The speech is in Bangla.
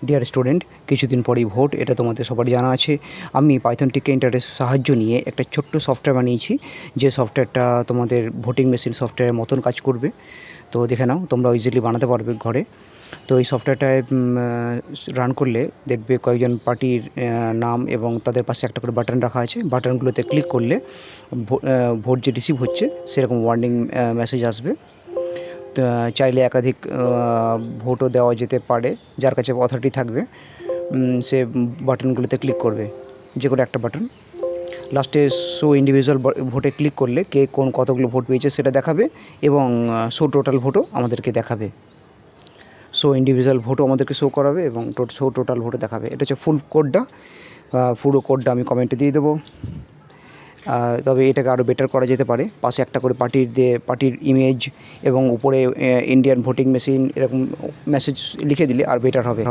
ডিয়ার স্টুডেন্ট, কিছুদিন পরেই ভোট, এটা তোমাদের সবারই জানা আছে। আমি পাইথন টেক ইন্টারের সাহায্য নিয়ে একটা ছোট্ট সফটওয়্যার বানিয়েছি, যে সফটওয়্যারটা তোমাদের ভোটিং মেশিন সফটওয়্যারের মতন কাজ করবে। তো দেখে নাও, তোমরা ইজিলি বানাতে পারবে ঘরে। তো এই সফটওয়্যারটায় রান করলে দেখবে কয়েকজন পার্টির নাম এবং তাদের পাশে একটা করে বাটন রাখা আছে। বাটনগুলোতে ক্লিক করলে ভোট যে রিসিভ হচ্ছে সেরকম ওয়ার্নিং মেসেজ আসবে। চাইলে একাধিক ভোটও দেওয়া যেতে পারে। যার কাছে অথরিটি থাকবে সে বাটনগুলোতে ক্লিক করবে, যে কোনো একটা বাটন। লাস্টে শো ইন্ডিভিজুয়াল ভোটে ক্লিক করলে কে কতগুলো ভোট পেয়েছে সেটা দেখাবে, এবং শো টোটাল ভোটও আমাদেরকে দেখাবে। শো ইন্ডিভিজুয়াল ভোটও আমাদেরকে শো করাবে এবং শো টোটাল ভোটও দেখাবে। এটা হচ্ছে ফুল কোডটা। পুরো কোডটা আমি কমেন্টে দিয়ে দেবো। তবে এটাকে আরও বেটার করা যেতে পারে। পাশে একটা করে পার্টির ইমেজ এবং উপরে ইন্ডিয়ান ভোটিং মেশিন এরকম মেসেজ লিখে দিলে আর বেটার হবে।